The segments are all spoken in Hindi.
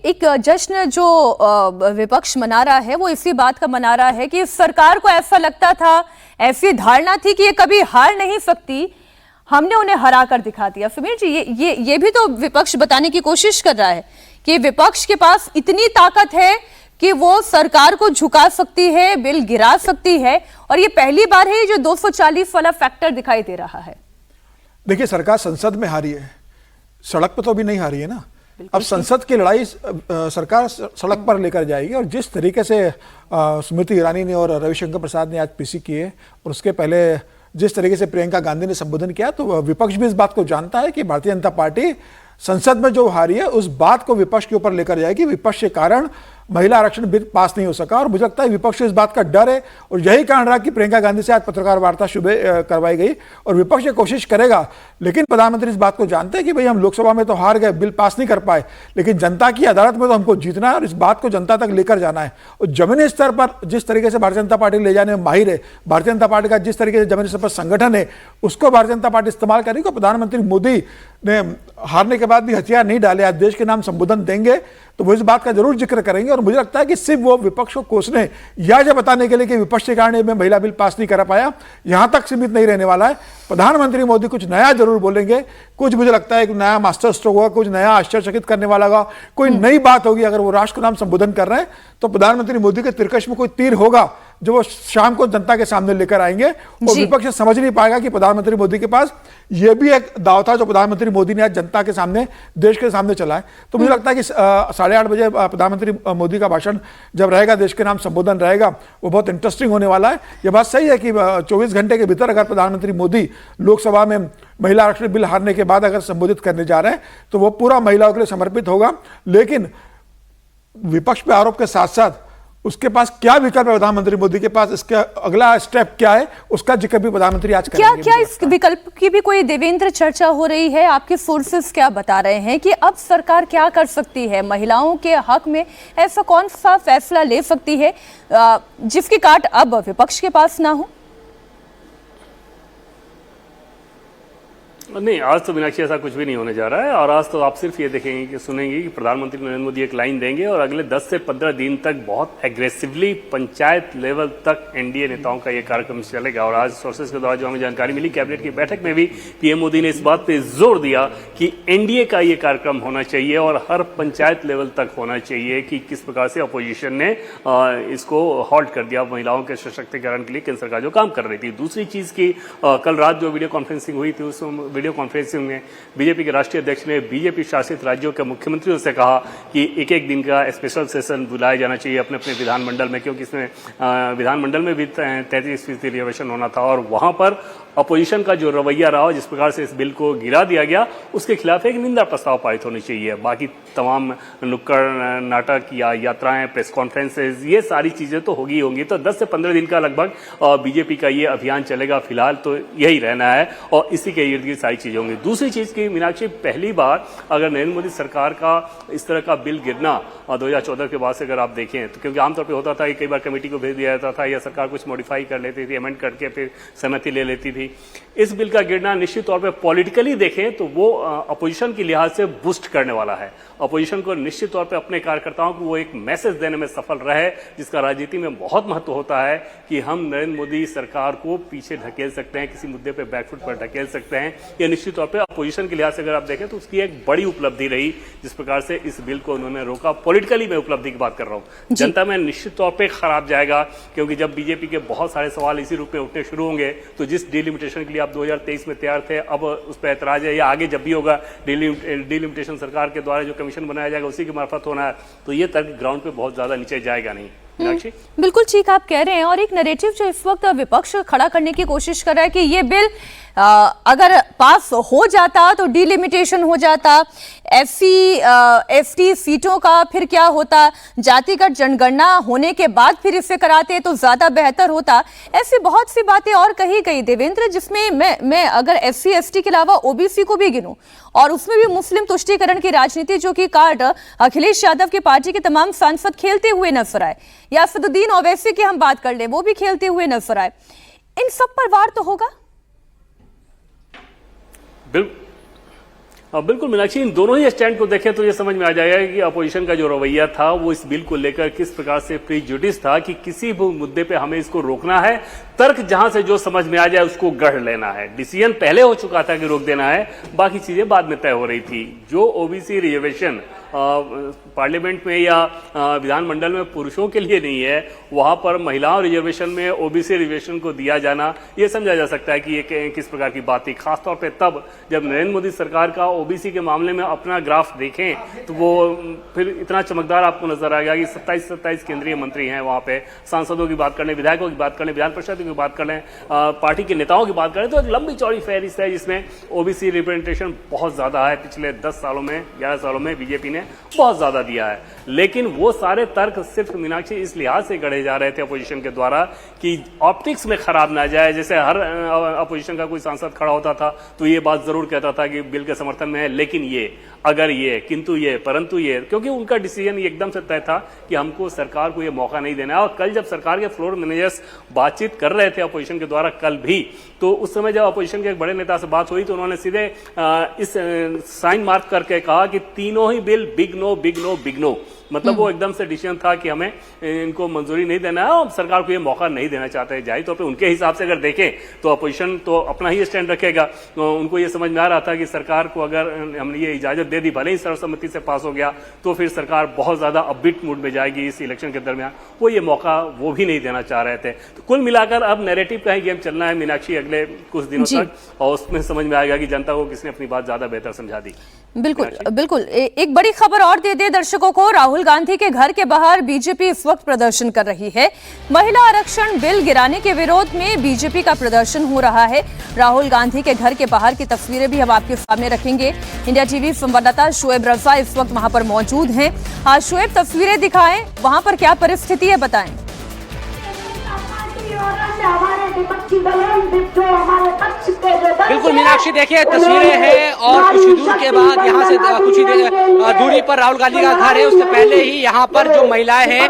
एक जश्न जो विपक्ष मना रहा है वो इसी बात का मना रहा है कि सरकार को ऐसा लगता था, ऐसी धारणा थी कि ये कभी हार नहीं सकती, हमने उन्हें हरा कर दिखा दिया। समीर जी, ये भी तो विपक्ष बताने की कोशिश कर रहा है कि विपक्ष के पास इतनी ताकत है कि वो सरकार को झुका सकती है, बिल गिरा सकती है, और ये पहली बार है जो 240 वाला फैक्टर दिखाई दे रहा है। देखिए, सरकार संसद में हारी है, सड़क पर तो अभी नहीं हारी है ना। अब संसद की लड़ाई सरकार सड़क पर लेकर जाएगी, और जिस तरीके से स्मृति ईरानी ने और रविशंकर प्रसाद ने आज पीसी किए, और उसके पहले जिस तरीके से प्रियंका गांधी ने संबोधन किया, तो विपक्ष भी इस बात को जानता है कि भारतीय जनता पार्टी संसद में जो हारी है उस बात को विपक्ष के ऊपर लेकर जाएगी। विपक्ष के कारण महिला आरक्षण बिल पास नहीं हो सका, और मुझे लगता है विपक्ष को इस बात का डर है, और यही कारण रहा कि प्रियंका गांधी से आज पत्रकार वार्ता सुबह करवाई गई। और विपक्ष ये कोशिश करेगा, लेकिन प्रधानमंत्री इस बात को जानते हैं कि भाई हम लोकसभा में तो हार गए, बिल पास नहीं कर पाए, लेकिन जनता की अदालत में तो हमको जीतना है, और इस बात को जनता तक लेकर जाना है। और जमीनी स्तर पर जिस तरीके से भारतीय जनता पार्टी ले जाने में माहिर है, भारतीय जनता पार्टी का जिस तरीके से जमीनी स्तर पर संगठन है, उसको भारतीय जनता पार्टी इस्तेमाल करेगी। प्रधानमंत्री मोदी ने हारने के बाद भी हथियार नहीं डाले, आज देश के नाम संबोधन देंगे तो वो इस बात का जरूर जिक्र करेंगे। और मुझे लगता है कि सिर्फ वो विपक्ष को कोसने या जो बताने के लिए कि विपक्ष के कारण में महिला बिल पास नहीं कर पाया, यहां तक सीमित नहीं रहने वाला है। प्रधानमंत्री मोदी कुछ नया जरूर बोलेंगे, कुछ मुझे लगता है एक नया मास्टर स्ट्रोक होगा, कुछ नया आश्चर्यचकित करने वाला होगा, कोई नई बात होगी। अगर वो राष्ट्र का नाम संबोधन कर रहे हैं तो प्रधानमंत्री मोदी के तिरकश में कोई तीर होगा जो वो शाम को जनता के सामने लेकर आएंगे, और विपक्ष समझ नहीं पाएगा कि प्रधानमंत्री मोदी के पास ये भी एक दाव था जो प्रधानमंत्री मोदी ने आज जनता के सामने, देश के सामने चला है। तो मुझे लगता है कि 8:30 बजे प्रधानमंत्री मोदी का भाषण जब रहेगा, देश के नाम संबोधन रहेगा, वो बहुत इंटरेस्टिंग होने वाला है। ये बात सही है कि 24 घंटे के भीतर अगर प्रधानमंत्री मोदी लोकसभा में महिला आरक्षण बिल हारने के बाद अगर संबोधित करने जा रहे हैं तो वो पूरा महिलाओं के लिए समर्पित होगा। लेकिन विपक्ष पे आरोप के साथ साथ उसके पास क्या विकल्प है, प्रधानमंत्री मोदी के पास इसका अगला स्टेप क्या है, उसका जिक्र भी प्रधानमंत्री आज करेंगे। क्या इस विकल्प की भी कोई देवेंद्र चर्चा हो रही है? आपके सोर्सेस क्या बता रहे हैं कि अब सरकार क्या कर सकती है, महिलाओं के हक में ऐसा कौन सा फैसला ले सकती है जिसकी काट अब विपक्ष के पास ना हो? नहीं, आज तो मीनाक्षी ऐसा कुछ भी नहीं होने जा रहा है। और आज तो आप सिर्फ ये देखेंगे कि सुनेंगे कि प्रधानमंत्री नरेंद्र मोदी एक लाइन देंगे और अगले 10 से 15 दिन तक बहुत एग्रेसिवली पंचायत लेवल तक एनडीए नेताओं का ये कार्यक्रम चलेगा। और आज सोर्सेज के द्वारा जो हमें जानकारी मिली, कैबिनेट की बैठक में भी पीएम मोदी ने इस बात पे जोर दिया कि एनडीए का ये कार्यक्रम होना चाहिए और हर पंचायत लेवल तक होना चाहिए कि किस प्रकार से अपोजिशन ने इसको हॉल्ट कर दिया महिलाओं के सशक्तिकरण के लिए केंद्र सरकार जो काम कर रही थी। दूसरी चीज की कल रात जो वीडियो कॉन्फ्रेंसिंग हुई थी, उस वीडियो कॉन्फ्रेंसिंग में बीजेपी के राष्ट्रीय अध्यक्ष ने बीजेपी शासित राज्यों के मुख्यमंत्रियों से कहा कि एक एक दिन का स्पेशल सेशन बुलाया जाना चाहिए अपने अपने विधानमंडल में, क्योंकि इसमें विधानमंडल में भी 33% रिजर्वेशन होना था। और वहां पर अपोजिशन का जो रवैया रहा, जिस प्रकार से इस बिल को गिरा दिया गया, उसके खिलाफ एक निंदा प्रस्ताव पारित होनी चाहिए। बाकी तमाम नुक्कड़ नाटक या यात्राएं, प्रेस कॉन्फ्रेंसेज, ये सारी चीजें तो होगी होंगी। तो 10 से 15 दिन का लगभग बीजेपी का ये अभियान चलेगा। फिलहाल तो यही रहना है और इसी के इर्द गिर्द सारी चीजें होंगी। दूसरी चीज की मीनाक्षी, पहली बार अगर नरेंद्र मोदी सरकार का इस तरह का बिल गिरना 2014 के बाद से अगर आप देखें तो, क्योंकि आमतौर पर होता था कि कई बार कमेटी को भेज दिया जाता था या सरकार कुछ मॉडिफाई कर लेती थी, अमेंड करके फिर सहमति ले लेती थी। इस बिल का गिरना निश्चित तौर पे पॉलिटिकली देखें तो वो अपोजिशन की लिहाज से बूस्ट करने वाला है। अपोजिशन को निश्चित तौर पे अपने कार्यकर्ताओं को वो एक मैसेज देने में सफल रहे, जिसका राजनीति में बहुत महत्व होता है कि हम नरेंद्र मोदी सरकार को पीछे ढकेल सकते हैं, किसी मुद्दे पे बैकफुट पर ढकेल सकते हैं। यह निश्चित तौर पे अपोजिशन की लिहाज से अगर आप देखें तो उसकी एक बड़ी उपलब्धि रही, जिस प्रकार से इस बिल को उन्होंने रोका। पॉलिटिकली मैं उपलब्धि की बात कर रहा हूँ, जनता में निश्चित तौर पर खराब जाएगा, क्योंकि जब बीजेपी के बहुत सारे सवाल इसी रूप में उठने शुरू होंगे तो जिस डिलिमिटेशन के लिए आप 2023 में तैयार थे, अब उस पर ऐतराज है या आगे जब भी होगा डिलिमिटेशन सरकार के द्वारा जो कमीशन बनाया जाएगा उसी के मार्फत होना है, तो ये तर्क ग्राउंड पे बहुत ज्यादा नीचे जाएगा नहीं। बिल्कुल ठीक आप कह रहे हैं। और एक नैरेटिव जो इस वक्त विपक्ष खड़ा करने की कोशिश कर रहा है कि ये बिल अगर पास हो जाता तो डिलिमिटेशन हो जाता, एसटी सीटों का फिर क्या होता, जातिगत जनगणना होने के बाद फिर इसे कराते तो ज्यादा बेहतर होता। ऐसी बहुत सी बातें और कही गई देवेंद्र, जिसमें मैं अगर एससी एसटी के अलावा ओबीसी को भी गिनूं और उसमें भी मुस्लिम तुष्टीकरण की राजनीति जो कि कार्ड अखिलेश यादव की पार्टी के तमाम सांसद खेलते हुए नजर आए, या असदुद्दीन ओवैसी की हम बात कर ले, वो भी खेलते हुए नजर आए, इन सब पर वार तो होगा। बिल्कुल मीनाक्षी, इन दोनों ही स्टैंड को देखें तो ये समझ में आ जाएगा कि अपोजिशन का जो रवैया था वो इस बिल को लेकर किस प्रकार से प्रीजुडिस था कि किसी भी मुद्दे पे हमें इसको रोकना है, तर्क जहां से जो समझ में आ जाए उसको गढ़ लेना है। डिसीजन पहले हो चुका था कि रोक देना है, बाकी चीजें बाद में तय हो रही थी। जो ओबीसी रिजर्वेशन पार्लियामेंट में या विधानमंडल में पुरुषों के लिए नहीं है, वहां पर महिलाओं रिजर्वेशन में ओबीसी रिजर्वेशन को दिया जाना, यह समझा जा सकता है कि ये किस प्रकार की बात थी। खासतौर पे तब जब नरेंद्र मोदी सरकार का ओबीसी के मामले में अपना ग्राफ देखें तो वो फिर इतना चमकदार आपको नजर आ गया कि 27 केंद्रीय मंत्री हैं वहां पे, सांसदों की बात कर लें, विधायकों की बात कर लें, विधान परिषद की बात कर लें, पार्टी के नेताओं की बात करें, तो एक लंबी चौड़ी फहरिस्त है जिसमें ओबीसी रिप्रेजेंटेशन बहुत ज्यादा है। पिछले 10 सालों में 11 सालों में बीजेपी ने बहुत ज्यादा दिया है, लेकिन वो सारे तर्क सिर्फ मीनाक्षी इस लिहाज से गढ़े जा रहे थे अपोजिशन के द्वारा कि ऑप्टिक्स में खराब ना जाए। जैसे हर अपोजिशन का कोई सांसद खड़ा होता था तो ये बात जरूर कहता था कि बिल के समर्थन में है, लेकिन ये, अगर ये, किंतु ये, परंतु ये, क्योंकि उनका डिसीजन एकदम से तय था कि हमको सरकार को ये मौका नहीं देना है। और कल जब सरकार के फ्लोर मैनेजर्स बातचीत कर रहे थे अपोजिशन के द्वारा कल भी, तो उस समय जब अपोजिशन के एक बड़े नेता से बात हुई तो उन्होंने सीधे इस साइन मार्क करके कहा कि तीनों ही bill big no big no big no, मतलब वो एकदम से डिसीजन था कि हमें इनको मंजूरी नहीं देना है और सरकार को ये मौका नहीं देना चाहते हैं। जाहिर तौर पे उनके हिसाब से अगर देखें तो अपोजिशन तो अपना ही स्टैंड रखेगा। तो उनको ये समझ में आ रहा था कि सरकार को अगर हमने ये इजाजत दे दी, भले ही सर्वसम्मति से पास हो गया, तो फिर सरकार बहुत ज्यादा अपबीट मूड में जाएगी इस इलेक्शन के दरमियान। वो ये मौका वो भी नहीं देना चाह रहे थे। तो कुल मिलाकर अब नैरेटिव का ही गेम चलना है मीनाक्षी अगले कुछ दिनों तक, और उसमें समझ में आएगा कि जनता को किसने अपनी बात ज्यादा बेहतर समझा दी। बिल्कुल बिल्कुल। एक बड़ी खबर और दे दे दर्शकों को, राहुल गांधी के घर के बाहर बीजेपी इस वक्त प्रदर्शन कर रही है। महिला आरक्षण बिल गिराने के विरोध में बीजेपी का प्रदर्शन हो रहा है। राहुल गांधी के घर के बाहर की तस्वीरें भी हम आपके सामने रखेंगे। इंडिया टीवी संवाददाता शोएब रजा इस वक्त वहां पर मौजूद हैं। आज शोएब, तस्वीरें दिखाएं, वहां पर क्या परिस्थिति है, बताएं। बिल्कुल मीनाक्षी, देखिए तस्वीरें हैं और कुछ दूर के बाद यहाँ से कुछ ही दूरी पर राहुल गांधी का घर है। उससे पहले ही यहाँ पर जो महिलाएं हैं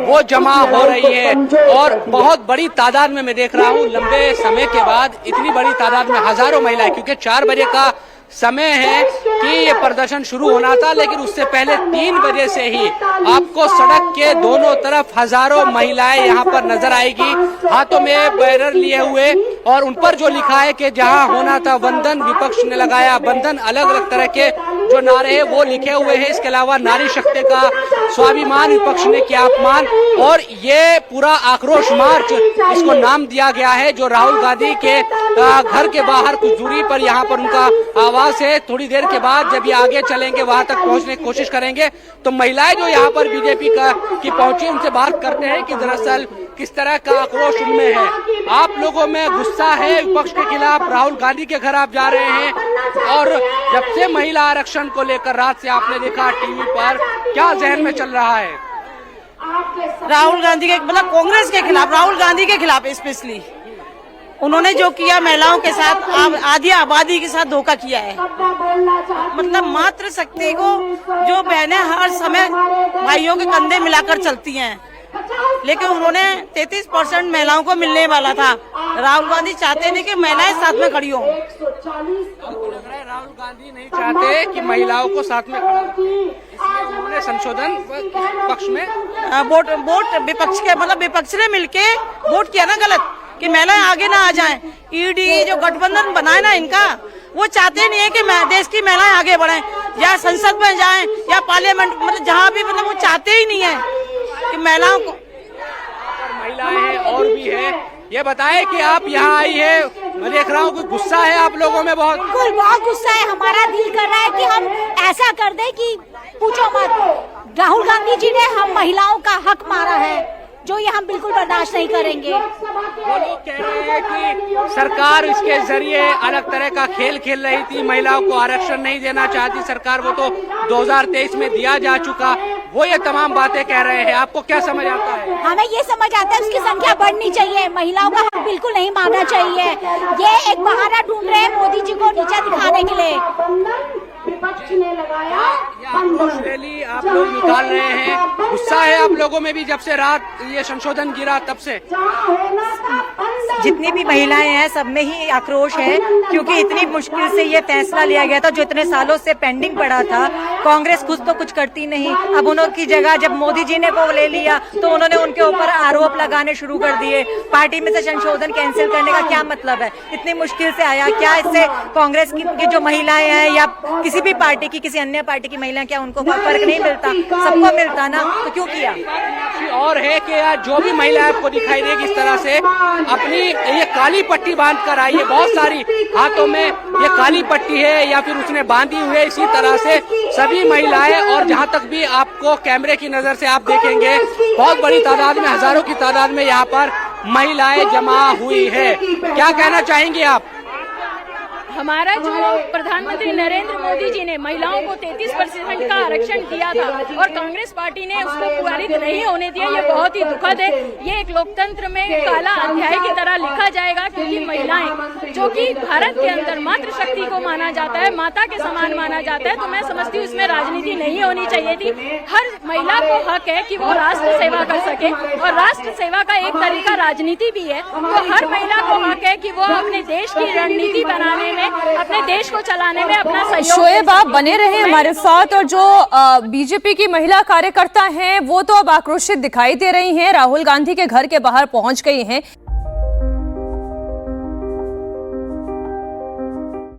वो जमा हो रही है और बहुत बड़ी तादाद में मैं देख रहा हूँ लंबे समय के बाद इतनी बड़ी तादाद में हजारों महिलाएं, क्योंकि 4 बजे का समय है कि ये प्रदर्शन शुरू होना था, लेकिन उससे पहले 3 बजे से ही आपको सड़क के दोनों तरफ हजारों महिलाएं यहाँ पर नजर आएगी, हाथों में बैनर लिए हुए, और उन पर जो लिखा है कि जहाँ होना था वंदन विपक्ष ने लगाया बंधन, अलग अलग तरह के जो नारे हैं वो लिखे हुए हैं। इसके अलावा नारी शक्ति का स्वाभिमान विपक्ष ने किया अपमान, और ये पूरा आक्रोश मार्च इसको नाम दिया गया है, जो राहुल गांधी के घर के बाहर कुछ दूरी पर यहाँ पर उनका आवाज है। थोड़ी देर के बाद जब ये आगे चलेंगे वहां तक पहुंचने की कोशिश करेंगे, तो महिलाएं जो यहाँ पर बीजेपी की पहुंची उनसे बात करते हैं कि दरअसल किस तरह का आक्रोश उनमें है। आप लोगों में गुस्सा है विपक्ष के खिलाफ, राहुल गांधी के घर आप जा रहे हैं, और जब से महिला आरक्षण को लेकर रात से आपने देखा टीवी पर, क्या जहन में चल रहा है? राहुल गांधी के, मतलब कांग्रेस के खिलाफ, राहुल गांधी के खिलाफ स्पेशली उन्होंने जो किया महिलाओं के साथ, आधी आबादी के साथ धोखा किया है। मतलब मातृ शक्ति को जो बहनें हर समय भाइयों के कंधे मिलाकर चलती हैं, लेकिन उन्होंने 33% महिलाओं को मिलने वाला था। राहुल गांधी चाहते नहीं कि महिलाएं साथ में खड़ी हों। राहुल गांधी नहीं चाहते कि महिलाओं को साथ में खड़ा हों, इसलिए उन्होंने संशोधन पक्ष में वोट विपक्ष के, मतलब विपक्ष ने मिलके वोट किया ना गलत, कि महिलाएं आगे ना आ जाएं। ईडी जो गठबंधन बनाए ना इनका, वो चाहते नहीं है कि देश की महिलाएं आगे बढ़ें, या संसद में जाएं या पार्लियामेंट, मतलब जहां भी, मतलब वो चाहते ही नहीं है कि महिलाओं को। महिलाएं हैं और भी है, ये बताएं कि आप यहाँ आई है, मैं देख रहा हूँ कि गुस्सा है आप लोगों में बहुत। बिल्कुल बहुत गुस्सा है, हमारा दिल कर रहा है कि हम ऐसा कर दें कि पूछो मत। राहुल गांधी जी ने हम महिलाओं का हक मारा है, जो ये हम बिल्कुल बर्दाश्त नहीं करेंगे। वो लोग कह रहे हैं कि सरकार इसके जरिए अलग तरह का खेल खेल रही थी, महिलाओं को आरक्षण नहीं देना चाहती सरकार, वो तो 2023 में दिया जा चुका, वो ये तमाम बातें कह रहे हैं। आपको क्या समझ आता है? हमें ये समझ आता है उसकी संख्या बढ़नी चाहिए, महिलाओं का हक बिल्कुल नहीं मांगना चाहिए। ये एक बहाना ढूंढ रहे हैं मोदी जी को नीचा दिखाने के लिए। विपक्ष ने लगाया रैली आप लोग निकाल रहे हैं, गुस्सा है आप लोगों में भी जब से रात ये संशोधन गिरा तब से? जितनी भी महिलाएं हैं सब में ही आक्रोश है, क्योंकि इतनी मुश्किल से ये फैसला लिया गया था जो इतने सालों से पेंडिंग पड़ा था। कांग्रेस खुद तो कुछ करती नहीं, अब उनकी जगह जब मोदी जी ने वो ले लिया तो उन्होंने उनके ऊपर आरोप लगाने शुरू कर दिए। पार्टी में से संशोधन कैंसिल करने का क्या मतलब है? इतनी मुश्किल से आया, क्या इससे कांग्रेस की जो महिलाएं हैं या किसी भी पार्टी की, किसी अन्य पार्टी की महिलाएं, क्या उनको कोई फर्क नहीं मिलता? सबको मिलता ना, तो क्यों किया? और है कि यार जो भी महिला आपको दिखाई देगी इस तरह से अपनी ये काली पट्टी बांध कर आई है, बहुत सारी हाथों में ये काली पट्टी है या फिर उसने बांधी हुई है। इसी तरह से सभी महिलाएं, और जहां तक भी आपको कैमरे की नजर से आप देखेंगे बहुत बड़ी तादाद में, हजारों की तादाद में यहाँ पर महिलाएं जमा हुई है। क्या कहना चाहेंगे आप? हमारा जो प्रधानमंत्री नरेंद्र मोदी जी ने महिलाओं को 33% का आरक्षण दिया था और कांग्रेस पार्टी ने उसको पारित नहीं होने दिया, ये बहुत ही दुखद है। ये एक लोकतंत्र में काला अध्याय की तरह लिखा जाएगा, क्योंकि महिलाएं जो कि भारत के अंदर मातृशक्ति को माना जाता है, माता के समान माना जाता है, तो मैं समझती हूँ इसमें राजनीति नहीं होनी चाहिए थी। हर महिला को हक है कि वो राष्ट्र सेवा कर सके, और राष्ट्र सेवा का एक तरीका राजनीति भी है। तो हर महिला को हक है कि वो अपने देश की रणनीति बनाने में, अपने देश को चलाने में अपना सहयोग। शोएब, आप बने रहे हमारे साथ। और जो बीजेपी की महिला कार्यकर्ता हैं वो तो अब आक्रोशित दिखाई दे रही हैं, राहुल गांधी के घर के बाहर पहुंच गई हैं।